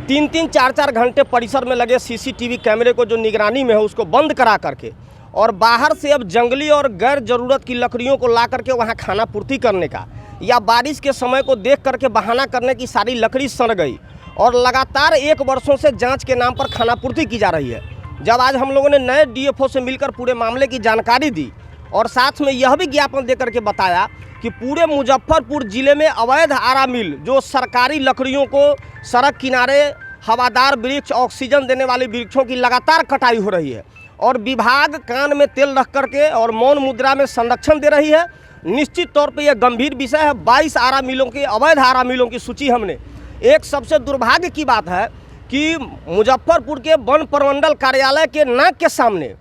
3-3, 4-4 घंटे परिसर में लगे सीसीटीवी कैमरे को जो निगरानी में है उसको बंद करा करके और बाहर से अब जंगली और गैर ज़रूरत की लकड़ियों को ला करके वहाँ खाना पूर्ति करने का या बारिश के समय को देख करके बहाना करने की सारी लकड़ी सड़ गई और लगातार 1 वर्षों से जांच के नाम पर खाना पूर्ति की जा रही है। जब आज हम लोगों ने नए डीएफओ से मिलकर पूरे मामले की जानकारी दी और साथ में यह भी ज्ञापन देकर के बताया कि पूरे मुजफ्फरपुर ज़िले में अवैध आरा मिल जो सरकारी लकड़ियों को सड़क किनारे हवादार वृक्ष, ऑक्सीजन देने वाले वृक्षों की लगातार कटाई हो रही है और विभाग कान में तेल रख करके और मौन मुद्रा में संरक्षण दे रही है। निश्चित तौर पे यह गंभीर विषय है। 22 आरा मिलों की अवैध आरा मिलों की सूची हमने एक सबसे दुर्भाग्य की बात है कि मुजफ्फरपुर के वन प्रमंडल कार्यालय के नाक के सामने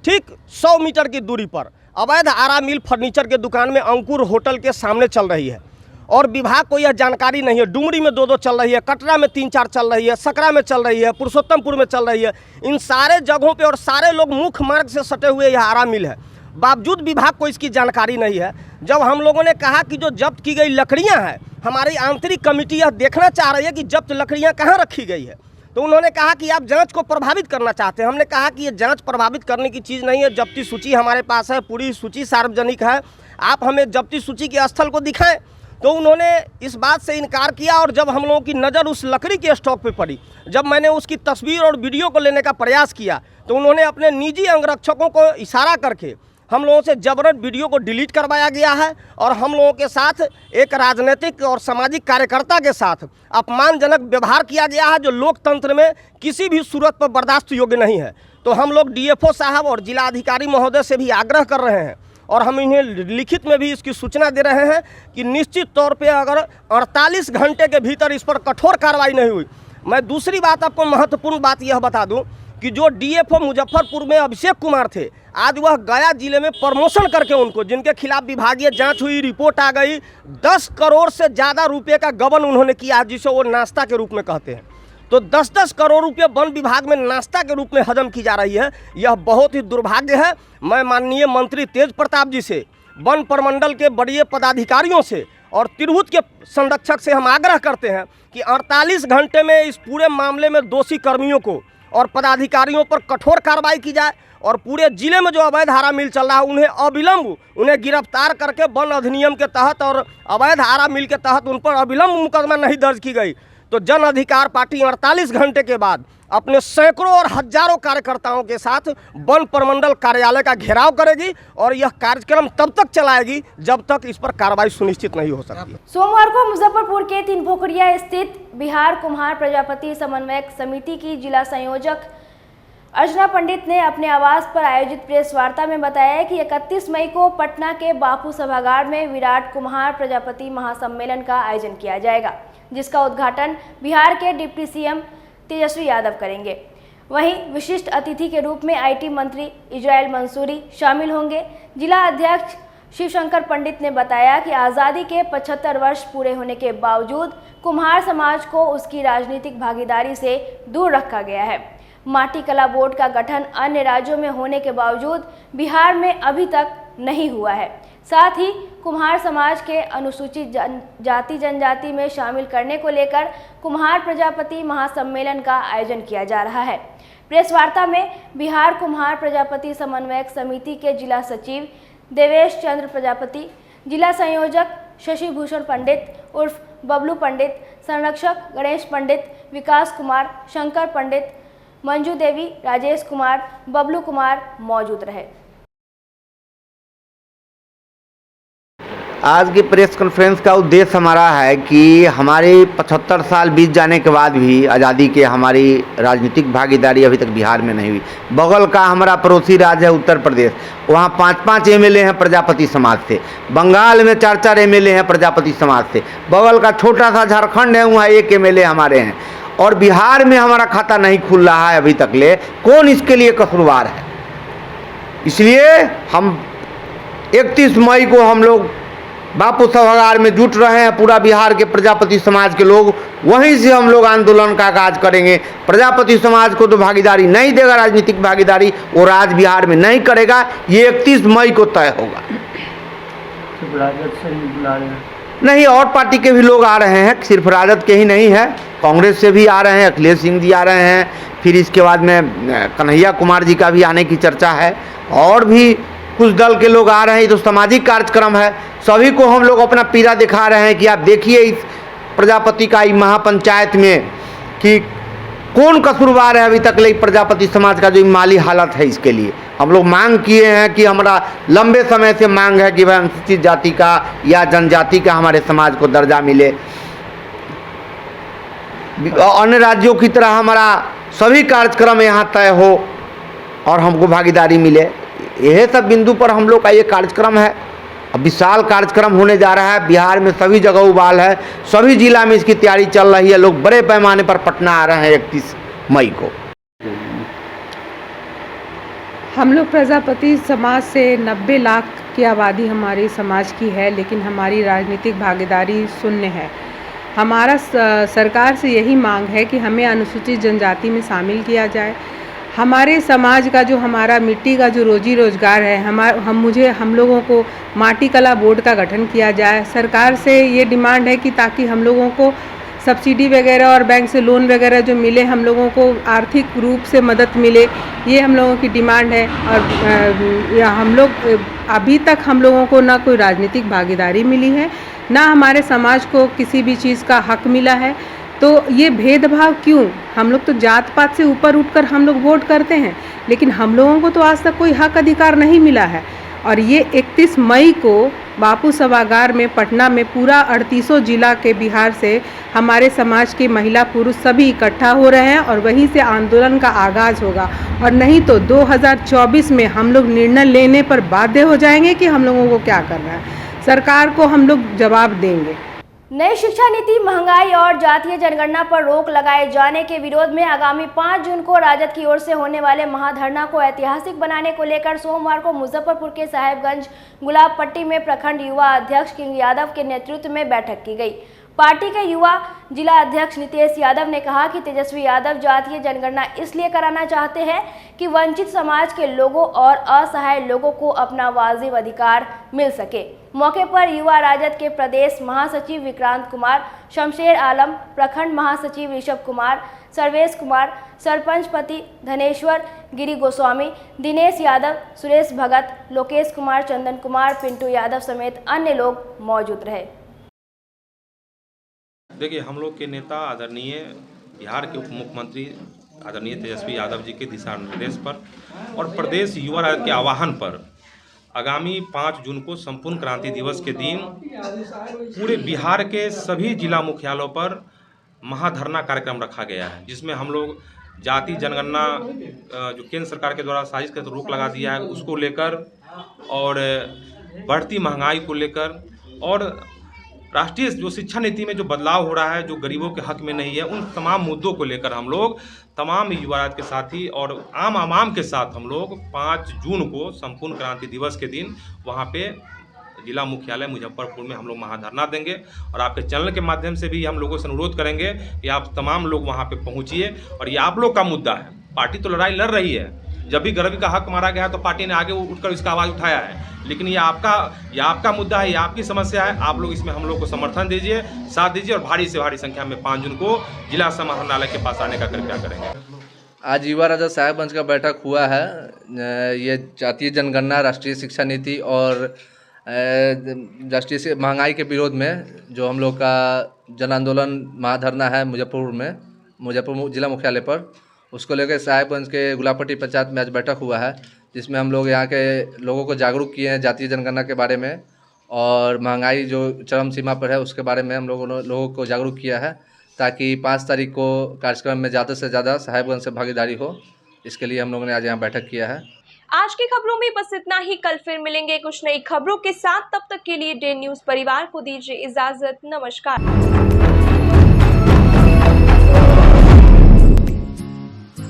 ठीक 100 मीटर की दूरी पर अवैध आरा मिल फर्नीचर के दुकान में अंकुर होटल के सामने चल रही है और विभाग को यह जानकारी नहीं है। डुमरी में 2-2 चल रही है, कटरा में 3-4 चल रही है, सकरा में चल रही है, पुरुषोत्तमपुर में चल रही है। इन सारे जगहों पे और सारे लोग मुख्य मार्ग से सटे हुए यह आरा मिल है, बावजूद विभाग को इसकी जानकारी नहीं है। जब हम लोगों ने कहा कि जो जब्त की गई लकड़ियां हैं, हमारी आंतरिक कमेटी यह देखना चाह रही है कि जब्त लकड़ियां कहाँ रखी गई है, तो उन्होंने कहा कि आप जांच को प्रभावित करना चाहते हैं। हमने कहा कि ये जांच प्रभावित करने की चीज़ नहीं है, जब्ती सूची हमारे पास है, पूरी सूची सार्वजनिक है, आप हमें जब्ती सूची के स्थल को दिखाएं। तो उन्होंने इस बात से इनकार किया। और जब हम लोगों की नज़र उस लकड़ी के स्टॉक पे पड़ी, जब मैंने उसकी तस्वीर और वीडियो को लेने का प्रयास किया, तो उन्होंने अपने निजी अंगरक्षकों को इशारा करके हम लोगों से जबरन वीडियो को डिलीट करवाया गया है। और हम लोगों के साथ एक राजनीतिक और सामाजिक कार्यकर्ता के साथ अपमानजनक व्यवहार किया गया है, जो लोकतंत्र में किसी भी सूरत पर बर्दाश्त योग्य नहीं है। तो हम लोग डीएफओ साहब और जिला अधिकारी महोदय से भी आग्रह कर रहे हैं और हम इन्हें लिखित में भी इसकी सूचना दे रहे हैं कि निश्चित तौर पे अगर 48 घंटे के भीतर इस पर कठोर कार्रवाई नहीं हुई। मैं दूसरी बात आपको महत्वपूर्ण बात यह बता दूं कि जो डीएफओ मुजफ्फरपुर में अभिषेक कुमार थे, आज वह गया जिले में प्रमोशन करके उनको, जिनके खिलाफ विभागीय जांच हुई, रिपोर्ट आ गई, 10 करोड़ से ज़्यादा रुपये का गबन उन्होंने किया, जिसे वो नाश्ता के रूप में कहते हैं। तो 10-10 करोड़ रुपये वन विभाग में नाश्ता के रूप में हजम की जा रही है। यह बहुत ही दुर्भाग्य है। मैं माननीय मंत्री तेज प्रताप जी से, वन प्रमंडल के बड़े पदाधिकारियों से और तिरहुत के संरक्षक से हम आग्रह करते हैं कि 48 घंटे में इस पूरे मामले में दोषी कर्मियों को और पदाधिकारियों पर कठोर कार्रवाई की जाए और पूरे जिले में जो अवैध हारा मिल चल रहा है उन्हें अविलंब उन्हें गिरफ्तार करके वन अधिनियम के तहत और अवैध हारा मिल के तहत उन पर अविलंब मुकदमा नहीं दर्ज की गई तो जन अधिकार पार्टी 48 घंटे के बाद अपने सैकड़ों और हजारों कार्यकर्ताओं के साथ वन प्रमंडल कार्यालय का घेराव करेगी और यह कार्यक्रम तब तक चलाएगी जब तक इस पर कार्रवाई सुनिश्चित नहीं हो सकती। सोमवार को मुजफ्फरपुर के तीन पोखरिया स्थित बिहार कुम्हार प्रजापति समन्वयक समिति की जिला संयोजक अर्चना पंडित ने अपने आवास पर आयोजित प्रेस वार्ता में बताया कि 31 मई को पटना के बापू सभागार में विराट कुम्हार प्रजापति महासम्मेलन का आयोजन किया जाएगा, जिसका उद्घाटन बिहार के डिप्टी सीएम तेजस्वी यादव करेंगे। वहीं विशिष्ट अतिथि के रूप में आईटी मंत्री इजराइल मंसूरी शामिल होंगे। जिला अध्यक्ष शिवशंकर पंडित ने बताया कि आज़ादी के 75 वर्ष पूरे होने के बावजूद कुम्हार समाज को उसकी राजनीतिक भागीदारी से दूर रखा गया है। माटी कला बोर्ड का गठन अन्य राज्यों में होने के बावजूद बिहार में अभी तक नहीं हुआ है। साथ ही कुम्हार समाज के अनुसूचित जाति जनजाति में शामिल करने को लेकर कुम्हार प्रजापति महासम्मेलन का आयोजन किया जा रहा है। प्रेस वार्ता में बिहार कुम्हार प्रजापति समन्वयक समिति के जिला सचिव देवेश चंद्र प्रजापति, जिला संयोजक शशि भूषण पंडित उर्फ बबलू पंडित, संरक्षक गणेश पंडित, विकास कुमार, शंकर पंडित, मंजू देवी, राजेश कुमार, बबलू कुमार मौजूद रहे। आज की प्रेस कॉन्फ्रेंस का उद्देश्य हमारा है कि हमारे 75 साल बीत जाने के बाद भी आज़ादी के हमारी राजनीतिक भागीदारी अभी तक बिहार में नहीं हुई। बगल का हमारा पड़ोसी राज्य है उत्तर प्रदेश, वहाँ 5-5 एमएलए हैं प्रजापति समाज से। बंगाल में 4-4 एमएलए हैं प्रजापति समाज से। बगल का छोटा सा झारखंड है, वहाँ 1 एमएलए हमारे हैं। और बिहार में हमारा खाता नहीं खुल रहा है अभी तक ले। कौन इसके लिए कसूरवार है? इसलिए हम 31 मई को हम लोग बापू सभागार में जुट रहे हैं। पूरा बिहार के प्रजापति समाज के लोग, वहीं से हम लोग आंदोलन का आगाज करेंगे। प्रजापति समाज को तो भागीदारी नहीं देगा, राजनीतिक भागीदारी वो राज बिहार में नहीं करेगा। ये 31 मई को तय होगा। नहीं, और पार्टी के भी लोग आ रहे हैं, सिर्फ राजद के ही नहीं है, कांग्रेस से भी आ रहे हैं, अखिलेश सिंह जी आ रहे हैं। फिर इसके बाद में कन्हैया कुमार जी का भी आने की चर्चा है, और भी कुछ दल के लोग आ रहे हैं। तो सामाजिक कार्यक्रम है, सभी को हम लोग अपना पीड़ा दिखा रहे हैं कि आप देखिए इस प्रजापति का महापंचायत में कि कौन कसूरवार है अभी तक ले प्रजापति समाज का जो माली हालत है। इसके लिए हम लोग मांग किए हैं कि हमारा लंबे समय से मांग है कि वह अनुसूचित जाति का या जनजाति का हमारे समाज को दर्जा मिले। अन्य राज्यों की तरह हमारा सभी कार्यक्रम यहाँ तय हो और हमको भागीदारी मिले। यह सब बिंदु पर हम लोग का ये कार्यक्रम है। अब विशाल कार्यक्रम होने जा रहा है। बिहार में सभी जगह उबाल है, सभी जिला में इसकी तैयारी चल रही है। लोग बड़े पैमाने पर पटना आ रहे हैं 31 मई को। हम लोग प्रजापति समाज से 90 लाख की आबादी हमारी समाज की है, लेकिन हमारी राजनीतिक भागीदारी शून्य है। हमारा सरकार से यही मांग है कि हमें अनुसूचित जनजाति में शामिल किया जाए। हमारे समाज का जो हमारा मिट्टी का जो रोजी रोजगार है, हम लोगों को माटी कला बोर्ड का गठन किया जाए। सरकार से ये डिमांड है कि ताकि हम लोगों को सब्सिडी वगैरह और बैंक से लोन वगैरह जो मिले, हम लोगों को आर्थिक रूप से मदद मिले, ये हम लोगों की डिमांड है। और हम लोग अभी तक हम लोगों को ना कोई राजनीतिक भागीदारी मिली है, ना हमारे समाज को किसी भी चीज़ का हक मिला है। तो ये भेदभाव क्यों? हम लोग तो जात पात से ऊपर उठकर हम लोग वोट करते हैं, लेकिन हम लोगों को तो आज तक कोई हक अधिकार नहीं मिला है। और ये 31 मई को बापू सभागार में पटना में पूरा 38 जिला के बिहार से हमारे समाज के महिला पुरुष सभी इकट्ठा हो रहे हैं और वहीं से आंदोलन का आगाज़ होगा। और नहीं तो 2024 में हम लोग निर्णय लेने पर बाध्य हो जाएंगे कि हम लोगों को क्या करना है। सरकार को हम लोग जवाब देंगे। नई शिक्षा नीति, महंगाई और जातीय जनगणना पर रोक लगाए जाने के विरोध में आगामी 5 जून को राजद की ओर से होने वाले महाधरना को ऐतिहासिक बनाने को लेकर सोमवार को मुजफ्फरपुर के साहेबगंज गुलाबपट्टी में प्रखंड युवा अध्यक्ष किंग यादव के नेतृत्व में बैठक की गई। पार्टी के युवा जिला अध्यक्ष नितेश यादव ने कहा कि तेजस्वी यादव जातीय जनगणना इसलिए कराना चाहते हैं कि वंचित समाज के लोगों और असहाय लोगों को अपना वाजिब अधिकार मिल सके। मौके पर युवा राजद के प्रदेश महासचिव विक्रांत कुमार, शमशेर आलम, प्रखंड महासचिव ऋषभ कुमार, सर्वेश कुमार, सरपंच पति धनेश्वर गिरी गोस्वामी, दिनेश यादव, सुरेश भगत, लोकेश कुमार, चंदन कुमार, पिंटू यादव समेत अन्य लोग मौजूद रहे। देखिए, हम लोग के नेता आदरणीय बिहार के उप मुख्यमंत्री आदरणीय तेजस्वी यादव जी के दिशा निर्देश पर और प्रदेश युवा राजद के आह्वान पर आगामी 5 जून को संपूर्ण क्रांति दिवस के दिन पूरे बिहार के सभी जिला मुख्यालयों पर महाधरना कार्यक्रम रखा गया है, जिसमें हम लोग जाति जनगणना जो केंद्र सरकार के द्वारा साजिश कर रोक लगा दिया है उसको लेकर और बढ़ती महंगाई को लेकर और राष्ट्रीय जो शिक्षा नीति में जो बदलाव हो रहा है जो गरीबों के हक में नहीं है, उन तमाम मुद्दों को लेकर हम लोग तमाम युवा राजद के साथी और आम आवाम के साथ हम लोग 5 जून को संपूर्ण क्रांति दिवस के दिन वहाँ पे जिला मुख्यालय मुजफ्फरपुर में हम लोग महाधरना देंगे। और आपके चैनल के माध्यम से भी हम लोगों से अनुरोध करेंगे कि आप तमाम लोग वहाँ पे पहुँचिए। और ये आप लोग का मुद्दा है, पार्टी तो लड़ाई लड़ रही है। जब भी गरीबी का हक मारा गया है तो पार्टी ने आगे उठकर इसका आवाज़ उठाया है, लेकिन ये आपका मुद्दा है, ये आपकी समस्या है। आप लोग इसमें हम लोग को समर्थन दीजिए, साथ दीजिए और भारी से भारी संख्या में 5 जून को जिला समाहरणालय के पास आने का कृपया करेंगे। आज युवा राजद साहेबगंज का बैठक हुआ है। ये जातीय जनगणना, राष्ट्रीय शिक्षा नीति और राष्ट्रीय महंगाई के विरोध में जो हम लोग का जन आंदोलन महाधरना है मुजफ्फरपुर जिला मुख्यालय पर, उसको लेकर साहेबगंज के गुलाबपट्टी पंचायत में आज बैठक हुआ है, जिसमें हम लोग यहाँ के लोगों को जागरूक किए हैं जातीय जनगणना के बारे में और महंगाई जो चरम सीमा पर है उसके बारे में हम लोगों को जागरूक किया है, ताकि 5 तारीख को कार्यक्रम में ज़्यादा से ज़्यादा साहेबगंज से भागीदारी हो। इसके लिए हम लोगों ने आज यहाँ बैठक किया है। आज की खबरों में बस इतना ही। कल फिर मिलेंगे कुछ नई खबरों के साथ। तब तक के लिए डे न्यूज़ परिवार को दीजिए इजाजत। नमस्कार।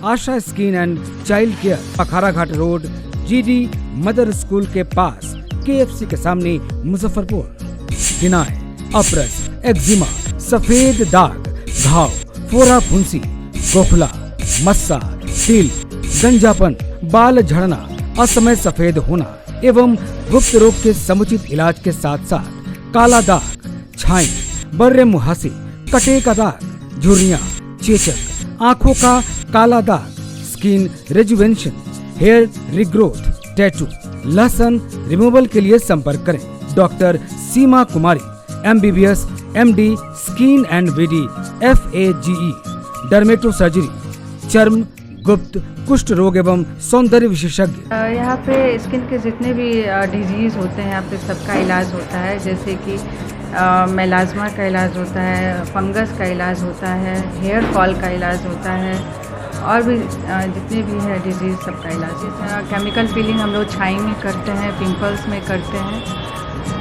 Asha skin and child care, Akhara Ghat road, GD mother school के पास, KFC के सामने, मुजफ्फरपुर। किनाए, अपरस, एक्जिमा, सफेद दाग, घाव, फोड़ा फुंसी, गोखला, मस्सा, तिल, गंजापन, बाल झड़ना, असमय सफेद होना एवं गुप्त रोग के समुचित इलाज के साथ साथ काला दाग, छाई, बर्रे मुहासे, कटे का दाग, झुर्रियां, चेचक, आंखों का काला दाग, skin rejuvenation, hair regrowth, tattoo, लहसन रिमूवल के लिए संपर्क करें doctor Seema Kumari, MBBS, MD, skin and VD, FAGE, dermato surgery, चर्म, गुप्त, कुष्ठ रोग एवं सौंदर्य विशेषज्ञ। यहाँ पे स्किन के जितने भी डिजीज़ होते हैं यहाँ पे सबका इलाज होता है, जैसे कि मेलाज्मा का इलाज होता है, फंगस का इलाज होता है, हेयर फॉल का इलाज होता है और भी जितने भी है डिजीज़ सबका इलाज। केमिकल पीलिंग हम लोग छाई में करते हैं, पिंपल्स में करते हैं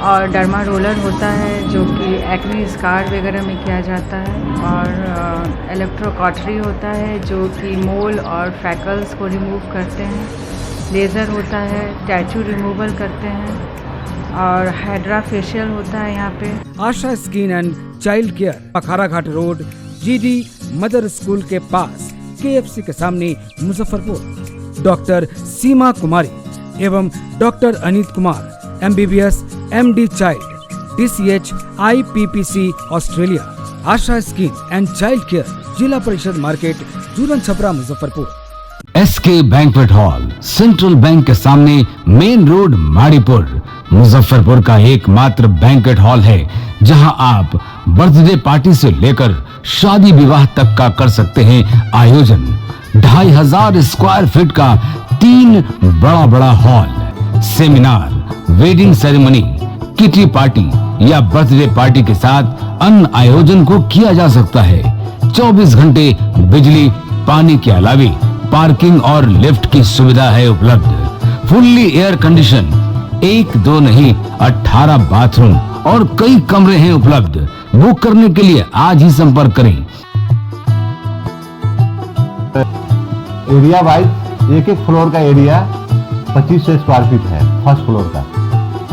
और डर्मा रोलर होता है जो कि एक्ने स्कार वगैरह में किया जाता है और इलेक्ट्रोकॉटरी होता है जो कि मोल और फ्रैकल्स को रिमूव करते हैं, लेज़र होता है, टैटू रिमूवल करते हैं और हाइड्रा फेशियल होता है यहाँ पे। Asha skin and child care, Akhara Ghat road, GD mother school के पास, KFC के सामने, मुजफ्फरपुर। डॉक्टर सीमा कुमारी एवं doctor Aneet Kumar, MBBS, MD child, DCH, IPPC Australia. Asha skin and child care, जिला परिषद market, Jhulan Chhapra, Muzaffarpur. SK banquet hall, central bank के सामने, मेन रोड, माड़ीपुर, मुजफ्फरपुर का एकमात्र बैंक्वेट हॉल है जहां आप बर्थडे पार्टी से लेकर शादी विवाह तक का कर सकते हैं आयोजन। 2500 स्क्वायर फीट का 3 बड़ा hall, seminar, wedding ceremony, kitty party या बर्थडे पार्टी के साथ अन्य आयोजन को किया जा सकता है। 24 घंटे बिजली पानी के अलावे पार्किंग और लिफ्ट की सुविधा है उपलब्ध। फुल्ली एयर कंडीशन, 1 2 नहीं 18 बाथरूम और कई कमरे हैं उपलब्ध। बुक करने के लिए आज ही संपर्क करें। एरिया वाइज एक फ्लोर का एरिया 2500 स्क्वायर फीट है। फर्स्ट फ्लोर का,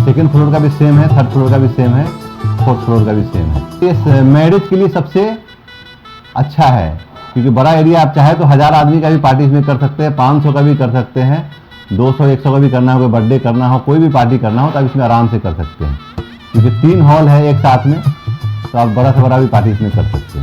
सेकंड फ्लोर का भी सेम है, थर्ड फ्लोर का भी सेम है, फोर्थ फ्लोर का भी सेम है। ये मैरिज के लिए सबसे अच्छा है क्योंकि बड़ा एरिया, आप चाहे तो 1000 आदमी का भी पार्टी इसमें कर सकते हैं, 500 का भी कर सकते हैं, 200-100 का भी करना हो, कोई बर्थडे करना हो, कोई भी पार्टी करना हो तो आप इसमें आराम से कर सकते हैं क्योंकि 3 हॉल है एक साथ में, तो आप बड़ा से बड़ा भी पार्टी इसमें कर सकते हैं।